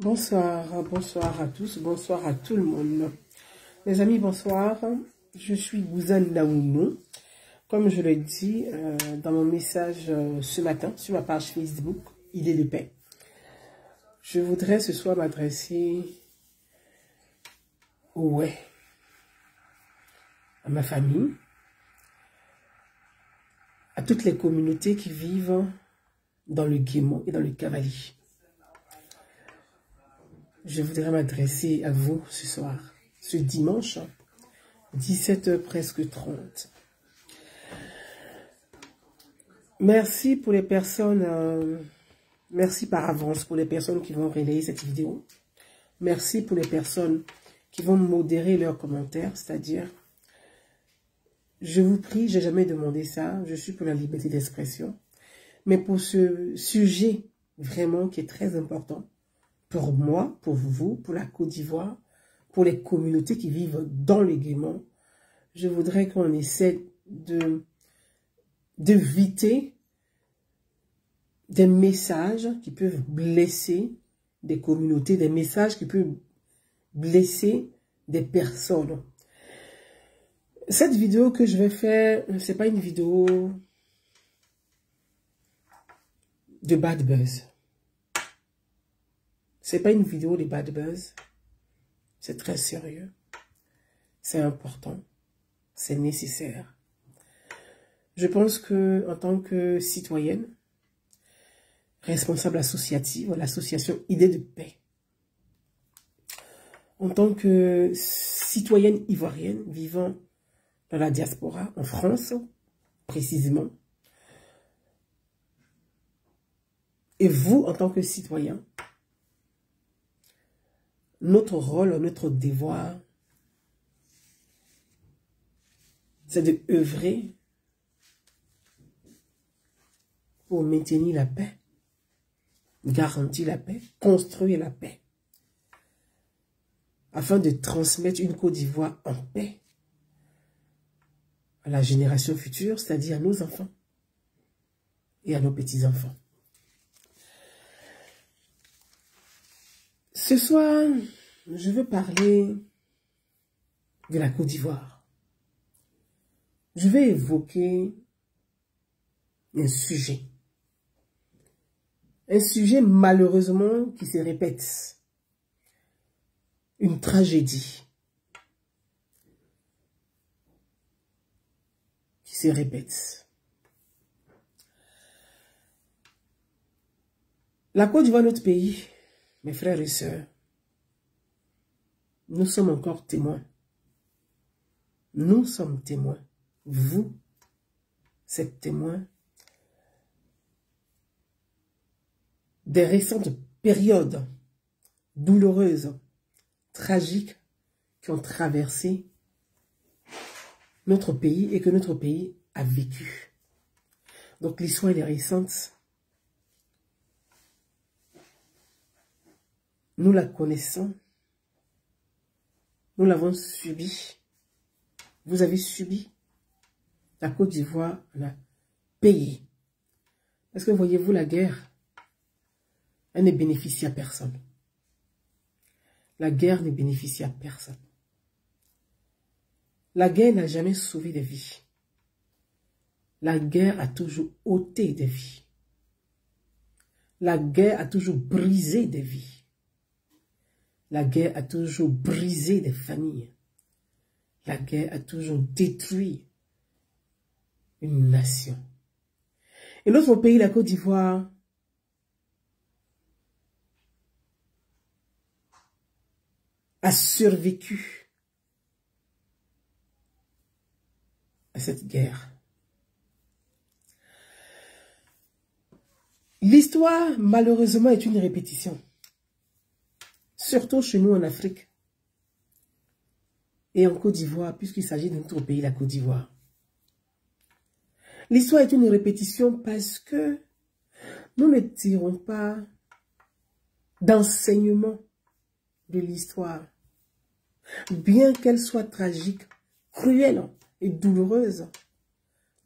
Bonsoir, bonsoir à tous, bonsoir à tout le monde. Mes amis, bonsoir. Je suis Gouzane Naounou. Comme je l'ai dit dans mon message ce matin sur ma page Facebook, Idée de paix. Je voudrais ce soir m'adresser à ma famille, à toutes les communautés qui vivent dans le Guémon et dans le Cavali. Je voudrais m'adresser à vous ce soir, ce dimanche, 17h presque 30. Merci pour les personnes, merci par avance pour les personnes qui vont relayer cette vidéo. Merci pour les personnes qui vont modérer leurs commentaires, c'est-à-dire, je vous prie, j'ai jamais demandé ça, je suis pour la liberté d'expression, mais pour ce sujet vraiment qui est très important, pour moi, pour vous, pour la Côte d'Ivoire, pour les communautés qui vivent dans les Guémons, je voudrais qu'on essaie d'éviter des messages qui peuvent blesser des communautés, des messages qui peuvent blesser des personnes. Cette vidéo que je vais faire, c'est pas une vidéo de bad buzz. C'est pas une vidéo de bad buzz. C'est très sérieux. C'est important. C'est nécessaire. Je pense que, en tant que citoyenne, responsable associative, l'association Idée de paix, en tant que citoyenne ivoirienne vivant dans la diaspora, en France, précisément, et vous, en tant que citoyen, notre rôle, notre devoir, c'est de œuvrer pour maintenir la paix, garantir la paix, construire la paix, afin de transmettre une Côte d'Ivoire en paix à la génération future, c'est-à-dire à nos enfants et à nos petits-enfants. Ce soir, je veux parler de la Côte d'Ivoire. Je vais évoquer un sujet malheureusement qui se répète. Une tragédie qui se répète. La Côte d'Ivoire, notre pays, mes frères et sœurs, nous sommes encore témoins. Nous sommes témoins. Vous, êtes témoins des récentes périodes douloureuses, tragiques, qui ont traversé notre pays et que notre pays a vécu. Donc l'histoire est récente. Nous la connaissons. Nous l'avons subie. Vous avez subi. La Côte d'Ivoire l'a payé. Parce que voyez-vous, la guerre, elle ne bénéficie à personne. La guerre ne bénéficie à personne. La guerre n'a jamais sauvé des vies. La guerre a toujours ôté des vies. La guerre a toujours brisé des vies. La guerre a toujours brisé des familles. La guerre a toujours détruit une nation. Et notre pays, la Côte d'Ivoire, a survécu à cette guerre. L'histoire, malheureusement, est une répétition. Surtout chez nous en Afrique et en Côte d'Ivoire, puisqu'il s'agit de notre pays, la Côte d'Ivoire. L'histoire est une répétition parce que nous ne tirons pas d'enseignement de l'histoire. Bien qu'elle soit tragique, cruelle et douloureuse,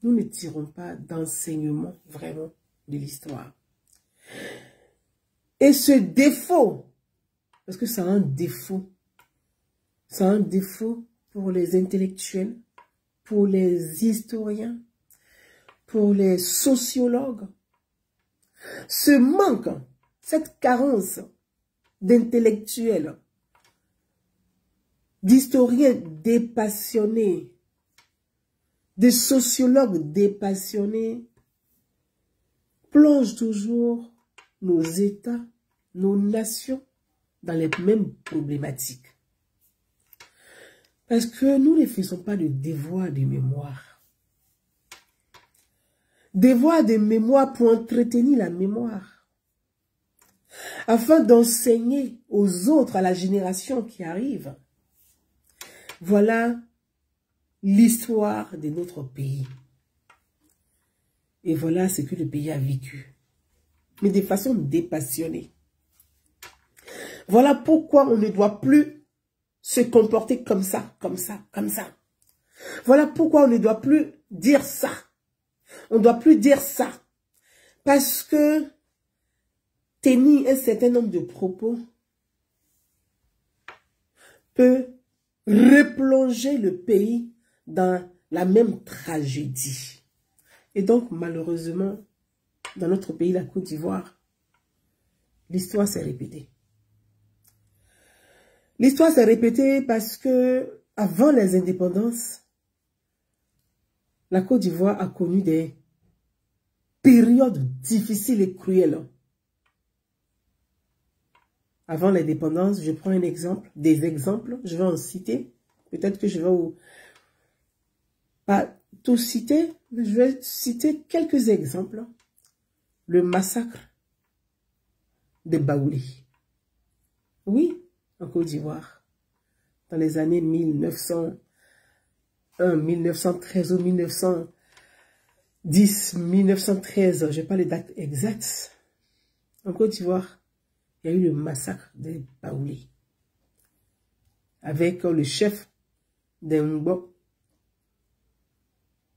nous ne tirons pas d'enseignement vraiment de l'histoire. Et ce défaut Parce que ça a un défaut. Ça a un défaut pour les intellectuels, pour les historiens, pour les sociologues. Ce manque, cette carence d'intellectuels, d'historiens dépassionnés, de sociologues dépassionnés, plonge toujours nos États, nos nations dans les mêmes problématiques. Parce que nous ne faisons pas de devoir de mémoire. Devoir de mémoire pour entretenir la mémoire. Afin d'enseigner aux autres, à la génération qui arrive. Voilà l'histoire de notre pays. Et voilà ce que le pays a vécu. Mais de façon dépassionnée. Voilà pourquoi on ne doit plus se comporter comme ça, comme ça, comme ça. Voilà pourquoi on ne doit plus dire ça. On ne doit plus dire ça. Parce que tenir un certain nombre de propos peut replonger le pays dans la même tragédie. Et donc, malheureusement, dans notre pays, la Côte d'Ivoire, l'histoire s'est répétée. L'histoire s'est répétée parce que, avant les indépendances, la Côte d'Ivoire a connu des périodes difficiles et cruelles. Avant l'indépendance, je prends un exemple, des exemples, je vais en citer. Peut-être que je vais pas tout citer, mais je vais citer quelques exemples. Le massacre de Baoulé. Oui, en Côte d'Ivoire, dans les années 1901, 1913 ou 1910, 1913, je n'ai pas les dates exactes. En Côte d'Ivoire, il y a eu le massacre de Baoulé. Avec le chef d'Embo,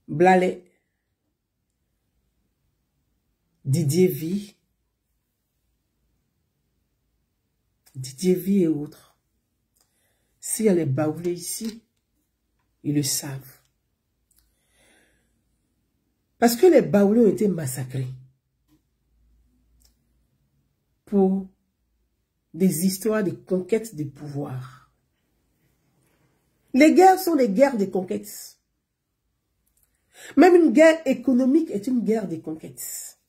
Blalet, Didier Vie et autres. S'il y a les Baoulés ici, ils le savent. Parce que les Baoulés ont été massacrés pour des histoires de conquête de pouvoir. Les guerres sont des guerres de conquête. Même une guerre économique est une guerre de conquête.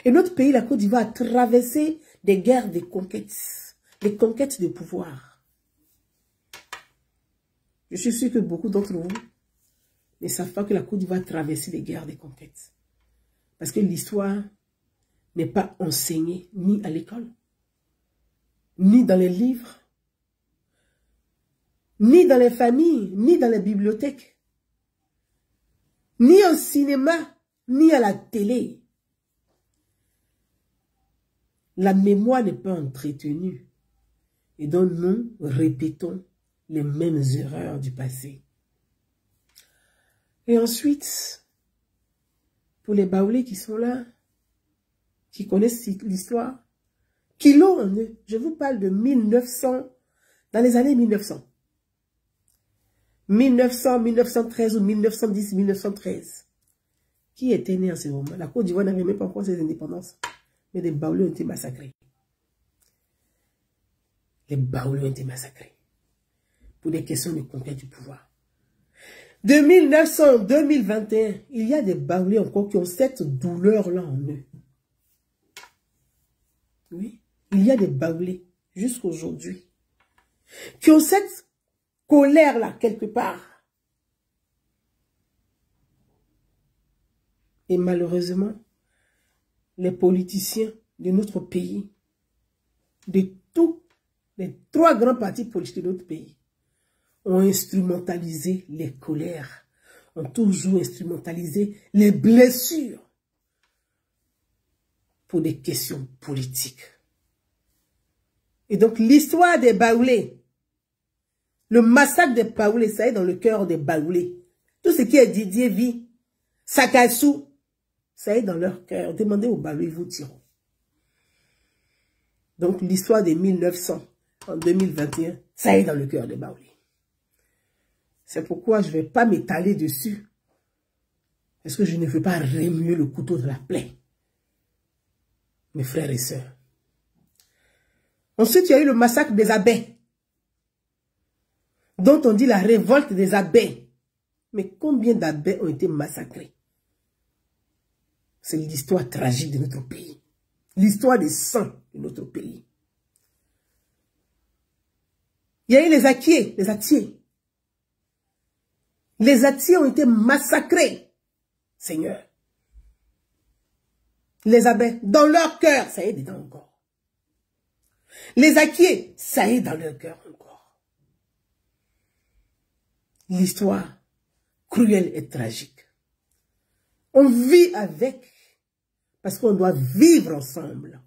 Et notre pays, la Côte d'Ivoire, a traversé des guerres de conquête, des conquêtes de pouvoir. Je suis sûr que beaucoup d'entre vous ne savent pas que la Côte d'Ivoire a traversé des guerres de conquête. Parce que l'histoire n'est pas enseignée ni à l'école, ni dans les livres, ni dans les familles, ni dans les bibliothèques, ni au cinéma, ni à la télé. La mémoire n'est pas entretenue. Et donc nous répétons les mêmes erreurs du passé. Et ensuite, pour les Baoulés qui sont là, qui connaissent l'histoire, qui l'ont en eux, je vous parle de 1900, dans les années 1900. 1900, 1913 ou 1910, 1913. Qui était né en ce moment? La Côte d'Ivoire n'avait même pas encore ses indépendances. Mais les Baoulés ont été massacrés. Les Baoulés ont été massacrés. Pour des questions de conquête du pouvoir. De 1900 à 2021, il y a des Baoulés encore qui ont cette douleur-là en eux. Oui, il y a des Baoulés, jusqu'aujourd'hui, qui ont cette colère-là, quelque part. Et malheureusement, les politiciens de notre pays, de tous les 3 grands partis politiques de notre pays, ont instrumentalisé les colères, ont toujours instrumentalisé les blessures pour des questions politiques. Et donc l'histoire des Baoulés, le massacre des Baoulés, ça est dans le cœur des Baoulés. Tout ce qui est Didier Vie, Sakassou, ça est dans leur cœur. Demandez aux Baoulés, ils vous diront. Donc l'histoire des 1900 en 2021, ça est dans le cœur des Baoulés. C'est pourquoi je ne vais pas m'étaler dessus. Parce que je ne veux pas remuer le couteau de la plaie. Mes frères et sœurs. Ensuite, il y a eu le massacre des abbés. Dont on dit la révolte des abbés. Mais combien d'abbés ont été massacrés? C'est l'histoire tragique de notre pays. L'histoire des sangs de notre pays. Il y a eu les Atiers. Les Atiers ont été massacrés, Seigneur. Les abbés, dans leur cœur, ça y est dedans encore. Les Atiers, ça y est dans leur cœur encore. L'histoire cruelle et tragique. On vit avec, parce qu'on doit vivre ensemble.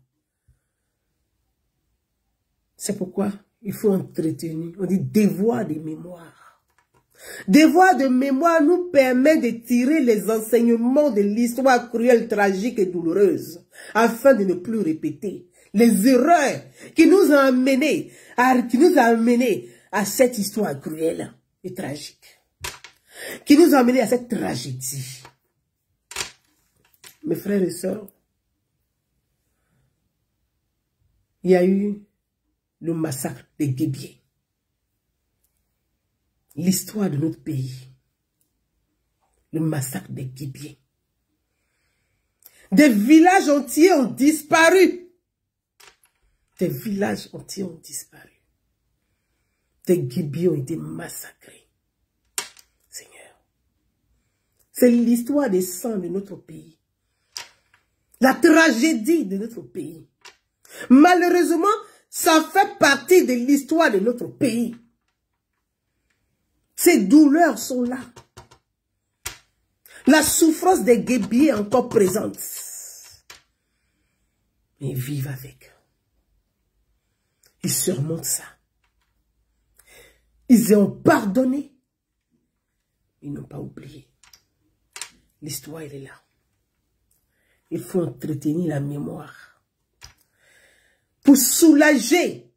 C'est pourquoi il faut entretenir, on dit devoir de mémoire. Devoir de mémoire nous permet de tirer les enseignements de l'histoire cruelle, tragique et douloureuse, afin de ne plus répéter les erreurs qui nous ont amenés à cette histoire cruelle et tragique, qui nous ont amenés à cette tragédie. Mes frères et sœurs, il y a eu le massacre des Guébiers. L'histoire de notre pays. Le massacre des Guébiers. Des villages entiers ont disparu. Des villages entiers ont disparu. Des Guébiers ont été massacrés. Seigneur. C'est l'histoire des sangs de notre pays. La tragédie de notre pays. Malheureusement, ça fait partie de l'histoire de notre pays. Ces douleurs sont là. La souffrance des Guébiers est encore présente. Mais ils vivent avec. Ils surmontent ça. Ils ont pardonné. Ils n'ont pas oublié. L'histoire, elle est là. Il faut entretenir la mémoire. Pour soulager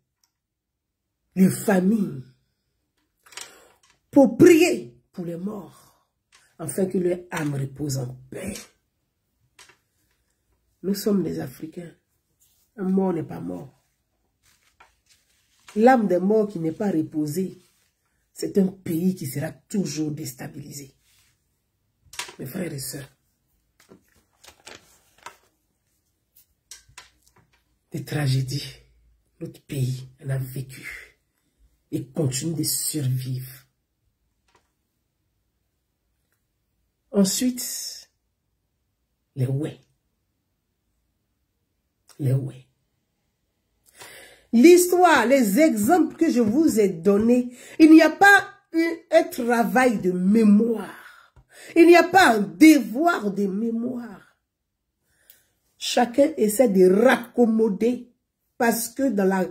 les familles. Pour prier pour les morts, afin que leur âme repose en paix. Nous sommes des Africains. Un mort n'est pas mort. L'âme des morts qui n'est pas reposée, c'est un pays qui sera toujours déstabilisé. Mes frères et sœurs, des tragédies, notre pays en a vécu et continue de survivre. Ensuite, les ouais. Les ouais. L'histoire, les exemples que je vous ai donnés, il n'y a pas un travail de mémoire. Il n'y a pas un devoir de mémoire. Chacun essaie de raccommoder parce que dans la...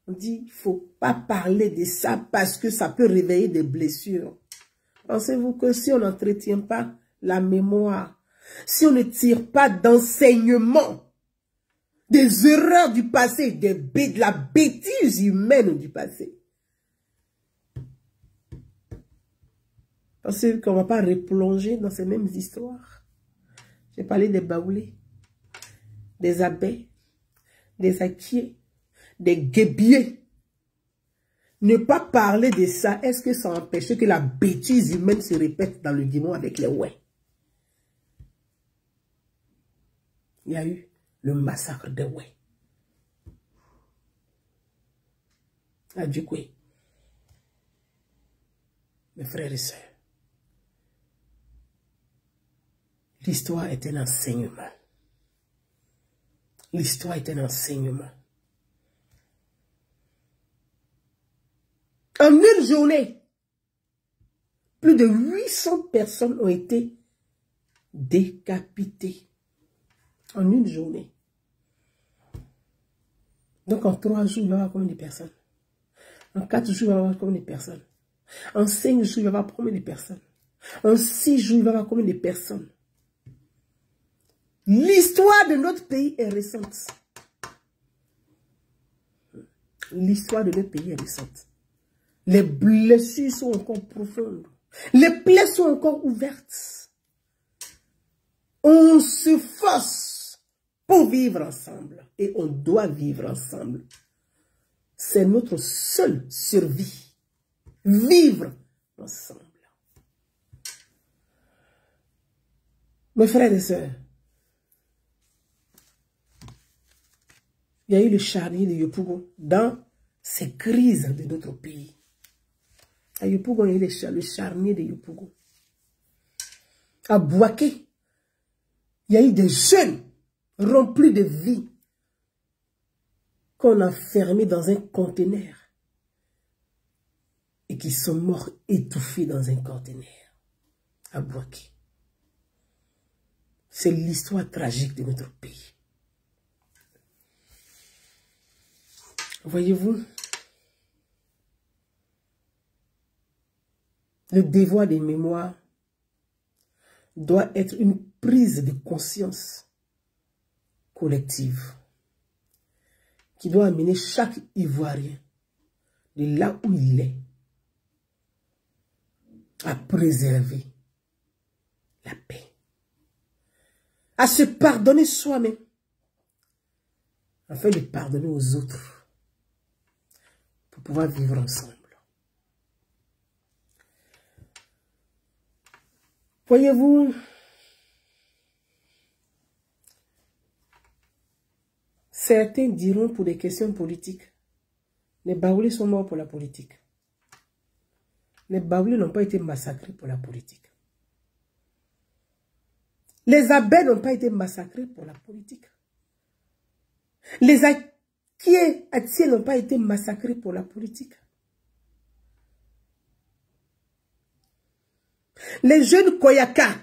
On dit, il ne faut pas parler de ça parce que ça peut réveiller des blessures. Pensez-vous que si on n'entretient pas la mémoire, si on ne tire pas d'enseignement des erreurs du passé, de la bêtise humaine du passé, pensez-vous qu'on ne va pas replonger dans ces mêmes histoires? J'ai parlé des Baoulés, des Abbés, des Atiers, des Guébiers. Ne pas parler de ça, est-ce que ça empêche que la bêtise humaine se répète dans le démon avec les ouais? Il y a eu le massacre des ouais. À Djukwe. Mes frères et sœurs, l'histoire est un enseignement. L'histoire est un enseignement. En une journée, plus de 800 personnes ont été décapitées. En une journée. Donc en 3 jours, il va y avoir combien de personnes? En 4 jours, il va y avoir combien de personnes? En 5 jours, il va y avoir combien de personnes? En 6 jours, il va y avoir combien de personnes? L'histoire de notre pays est récente. L'histoire de notre pays est récente. Les blessures sont encore profondes. Les plaies sont encore ouvertes. On se force pour vivre ensemble. Et on doit vivre ensemble. C'est notre seule survie. Vivre ensemble. Mes frères et sœurs, il y a eu le charnier de Yopougon dans ces crises de notre pays. À Yopougon, il y a eu le charnier de Yopougon. À Bouaké, il y a eu des jeunes remplis de vie qu'on a fermés dans un conteneur et qui sont morts étouffés dans un conteneur à Bouaké. C'est l'histoire tragique de notre pays. Voyez-vous, le devoir des mémoires doit être une prise de conscience collective qui doit amener chaque Ivoirien de là où il est à préserver la paix, à se pardonner soi-même afin de pardonner aux autres pour pouvoir vivre ensemble. Voyez-vous, certains diront pour des questions politiques, les Baoulés sont morts pour la politique. Les Baoulés n'ont pas été massacrés pour la politique. Les Abels n'ont pas été massacrés pour la politique. Les Atiers n'ont pas été massacrés pour la politique. Les jeunes Koyaka,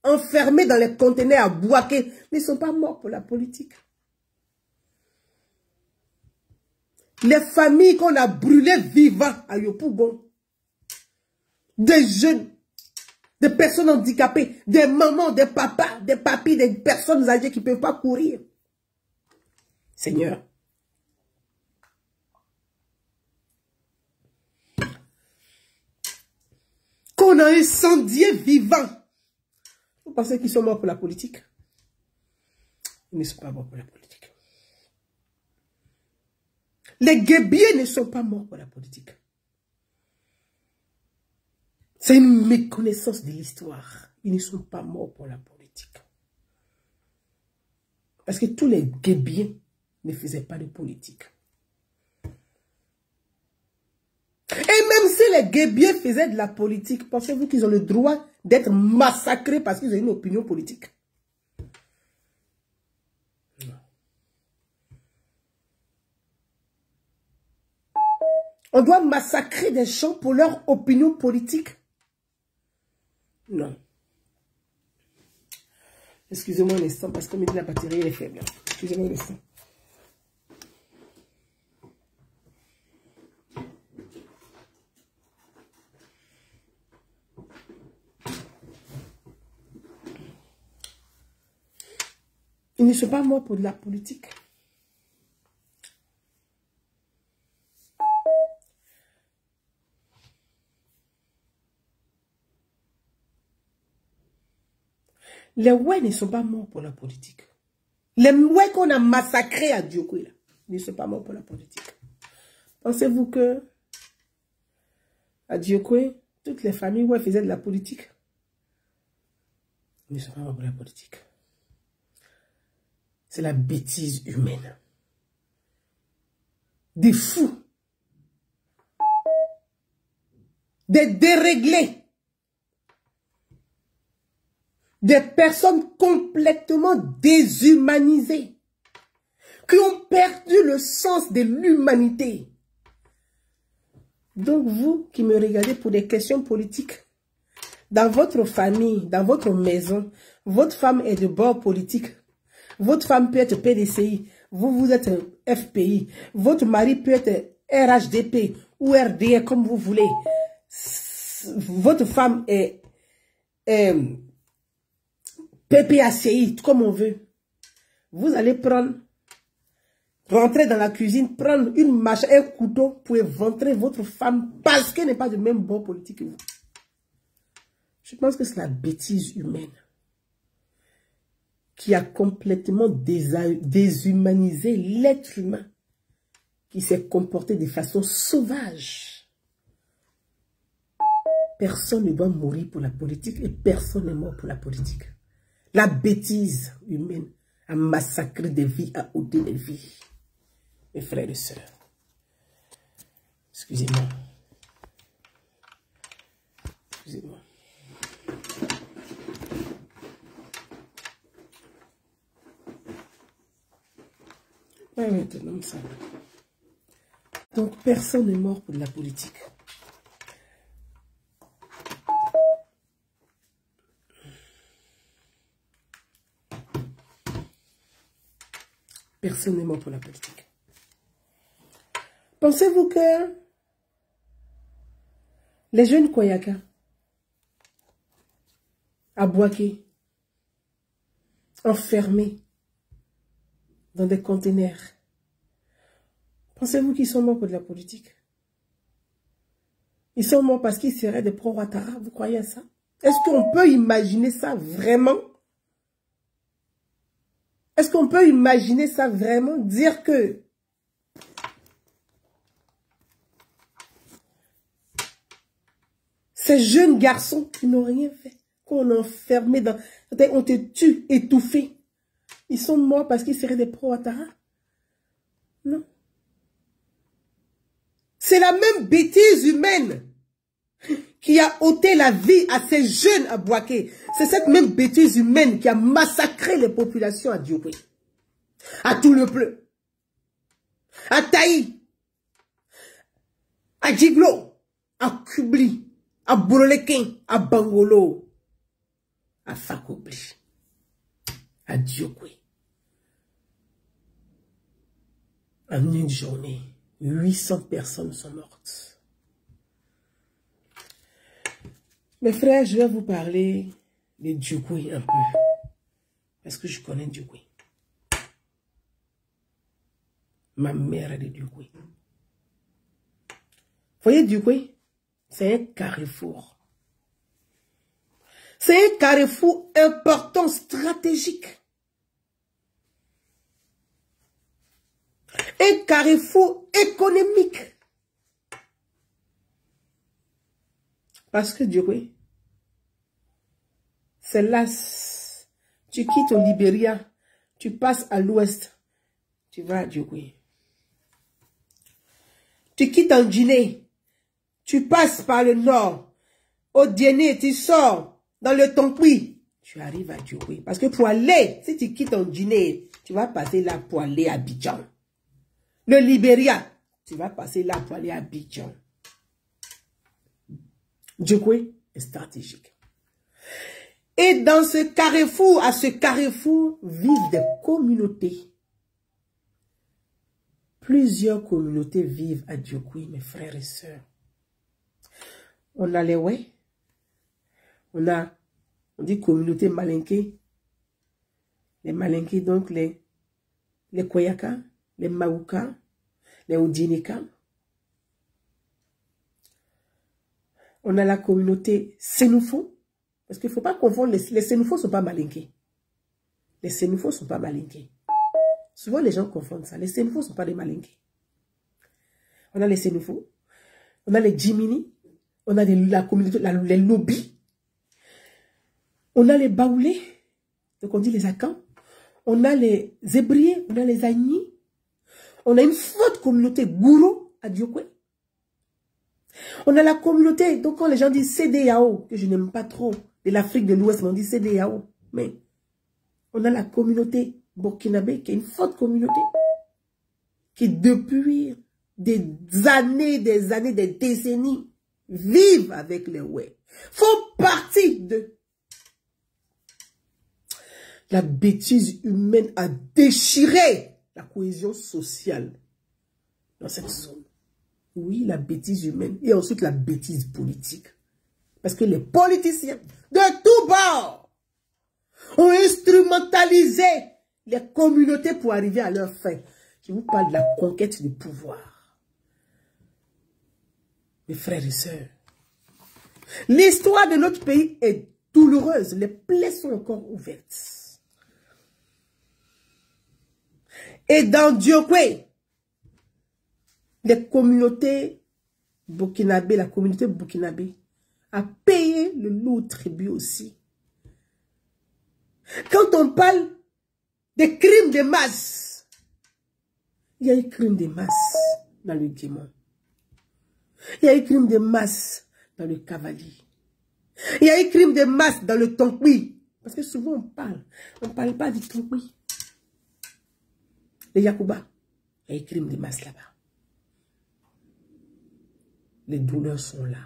enfermés dans les conteneurs à Bouaké, ne sont pas morts pour la politique. Les familles qu'on a brûlées vivants à Yopougon, des jeunes, des personnes handicapées, des mamans, des papas, des papis, des personnes âgées qui ne peuvent pas courir. Seigneur, qu'on a incendié vivant. Vous pensez qu'ils sont morts pour la politique? Ils ne sont pas morts pour la politique. Les Guébiers ne sont pas morts pour la politique. C'est une méconnaissance de l'histoire. Ils ne sont pas morts pour la politique. Parce que tous les Guébiens ne faisaient pas de politique. Et même si les Guébiens faisaient de la politique, pensez-vous qu'ils ont le droit d'être massacrés parce qu'ils ont une opinion politique? Non. On doit massacrer des gens pour leur opinion politique? Non. Excusez-moi un instant parce que la batterie est faible. Excusez-moi un instant. Ils ne sont pas morts pour de la politique. Les Ouais ne sont pas morts pour la politique. Les Ouais qu'on a massacrés à Diokoué, ne sont pas morts pour la politique. Pensez-vous que à Diokoué, toutes les familles Ouais faisaient de la politique? Ils ne sont pas morts pour la politique. C'est la bêtise humaine. Des fous. Des déréglés. Des personnes complètement déshumanisées. Qui ont perdu le sens de l'humanité. Donc vous qui me regardez pour des questions politiques, dans votre famille, dans votre maison, votre femme est de bord politique. Votre femme peut être PDCI, vous êtes FPI, votre mari peut être RHDP ou RDA comme vous voulez. Votre femme est PPACI, comme on veut. Vous allez prendre rentrer dans la cuisine, prendre une machine, un couteau pour éventrer votre femme parce qu'elle n'est pas de même bord politique que vous. Je pense que c'est la bêtise humaine qui a complètement déshumanisé l'être humain qui s'est comporté de façon sauvage. Personne ne doit mourir pour la politique et personne n'est mort pour la politique. La bêtise humaine a massacré des vies, a ôté des vies. Mes frères et sœurs, excusez-moi. Excusez-moi. Ouais, maintenant, ça. Donc, personne n'est mort pour la politique. Personne n'est mort pour la politique. Pensez-vous que les jeunes Koyaka, à Bouaké, enfermés dans des conteneurs, pensez-vous qu'ils sont morts pour de la politique? Ils sont morts parce qu'ils seraient des pro-Ouattara, vous croyez à ça? Est-ce qu'on peut imaginer ça vraiment? Est-ce qu'on peut imaginer ça vraiment? Dire que ces jeunes garçons qui n'ont rien fait, qu'on a enfermés dans... On te tue, étouffé. Ils sont morts parce qu'ils seraient des pro-Ouattara? Non. C'est la même bêtise humaine qui a ôté la vie à ces jeunes à Bouaké. C'est cette même bêtise humaine qui a massacré les populations à Diopé, à tout le pleu, à Taï, à Djiglo, à Kubli, à Bourolekin, à Bangolo, à Fakobli, à Diopé. En une journée, 800 personnes sont mortes. Mes frères, je vais vous parler de Djoukoui un peu. Parce que je connais Djoukoui. Ma mère est de Djoukoui. Vous voyez Djoukoui? C'est un carrefour. C'est un carrefour important, stratégique. Un carrefour économique. Parce que Djoukoui, c'est là, tu quittes au Libéria, tu passes à l'ouest, tu vas à Djoukoui. Tu quittes en Guinée, tu passes par le nord, au Dienné, tu sors dans le Tonkui, tu arrives à Djoukoui. Parce que pour aller, si tu quittes en Guinée, tu vas passer là pour aller à Abidjan. Le Libéria, tu vas passer là pour aller à Abidjan. Djoukoui est stratégique. Et dans ce carrefour, à ce carrefour, vivent des communautés. Plusieurs communautés vivent à Djoukoui, mes frères et sœurs. On a les Wé, on dit communauté malinké, les malinké, donc les Koyaka, les Maouka, les Oudinika. On a la communauté Sénoufo, parce qu'il ne faut pas confondre, les Sénoufos ne sont pas malinqués. Les Sénoufos ne sont pas malinqués. Souvent, les gens confondent ça. Les Sénoufos ne sont pas des malinqués. On a les Sénoufos, on a les Djimini, on a la communauté, les Lobis, on a les Baoulés, donc on dit les Akans, on a les Zébriers, on a les Agnis, on a une forte communauté Gouro à Djoukoui. On a la communauté, donc quand les gens disent CDAO, que je n'aime pas trop, de l'Afrique de l'Ouest, mais on dit CDAO, mais on a la communauté burkinabé, qui est une forte communauté, qui depuis des années, des décennies, vivent avec les Wé, font partie de... La bêtise humaine a déchiré la cohésion sociale dans cette zone. Oui, la bêtise humaine et ensuite la bêtise politique. Parce que les politiciens de tous bords ont instrumentalisé les communautés pour arriver à leur fin. Je vous parle de la conquête du pouvoir. Mes frères et sœurs, l'histoire de notre pays est douloureuse. Les plaies sont encore ouvertes. Et dans Diokwe, les communautés burkinabé, la communauté burkinabé a payé le lourd tribut aussi. Quand on parle des crimes de masse, il y a eu crimes de masse dans le Guémon. Il y a eu crimes de masse dans le Cavalier. Il y a eu crimes de masse dans le Tonkwi. Parce que souvent on ne parle pas du Tonkwi. Les Yakuba, il y a eu crimes de masse là-bas. Les douleurs sont là.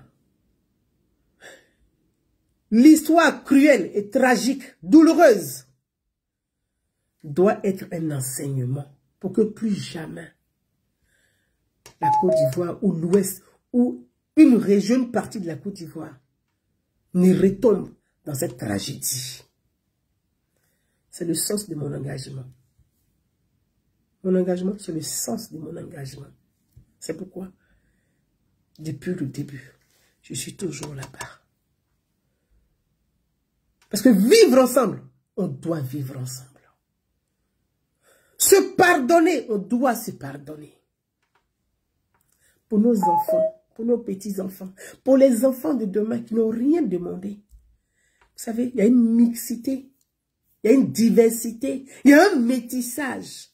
L'histoire cruelle et tragique, douloureuse, doit être un enseignement pour que plus jamais la Côte d'Ivoire ou l'Ouest ou une région, une partie de la Côte d'Ivoire ne retombe dans cette tragédie. C'est le sens de mon engagement. Mon engagement, c'est le sens de mon engagement. C'est pourquoi, depuis le début, je suis toujours là-bas. Parce que vivre ensemble, on doit vivre ensemble. Se pardonner, on doit se pardonner. Pour nos enfants, pour nos petits-enfants, pour les enfants de demain qui n'ont rien demandé. Vous savez, il y a une mixité, il y a une diversité, il y a un métissage.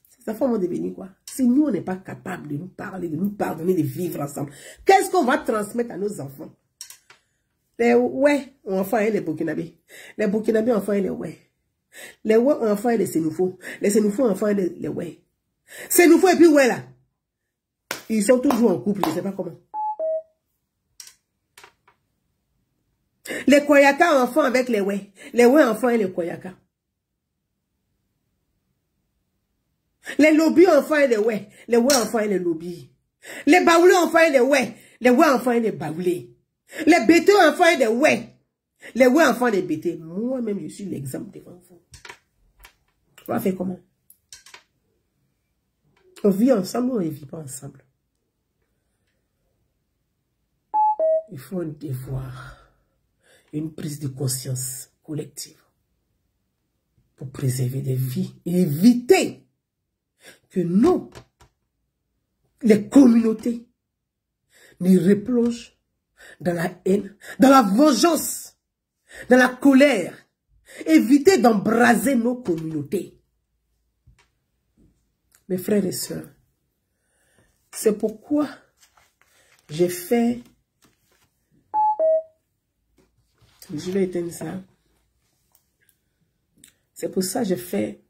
Ces enfants vont devenir quoi? Si nous, on n'est pas capable de nous parler, de nous pardonner, de vivre ensemble, qu'est-ce qu'on va transmettre à nos enfants? Les ouais, enfants et les Burkinabés. Les Burkinabés, enfants et les ouais. Les ouais, enfants et les Sénoufos. Les Sénoufos, enfants et les ouais. Sénoufos et puis ouais là. Ils sont toujours en couple, je ne sais pas comment. Les Koyaka, enfants avec les ouais. Les ouais, enfants et les Koyaka. Les lobbies, enfants et les ouais. Les ouais, enfants et les lobbies. Les baoulés, enfants et les ouais. Les ouais, enfants et les baoulés. Les bêtés enfants et des ouais. Les ouais enfants des bêtés. Moi-même, je suis l'exemple devant vous. On va faire comment? On vit ensemble ou on ne vit pas ensemble? Il faut un devoir, une prise de conscience collective pour préserver des vies et éviter que nous, les communautés, nous replongent dans la haine, dans la vengeance, dans la colère. Évitez d'embraser nos communautés. Mes frères et sœurs, c'est pourquoi j'ai fait... Je vais éteindre ça. C'est pour ça que j'ai fait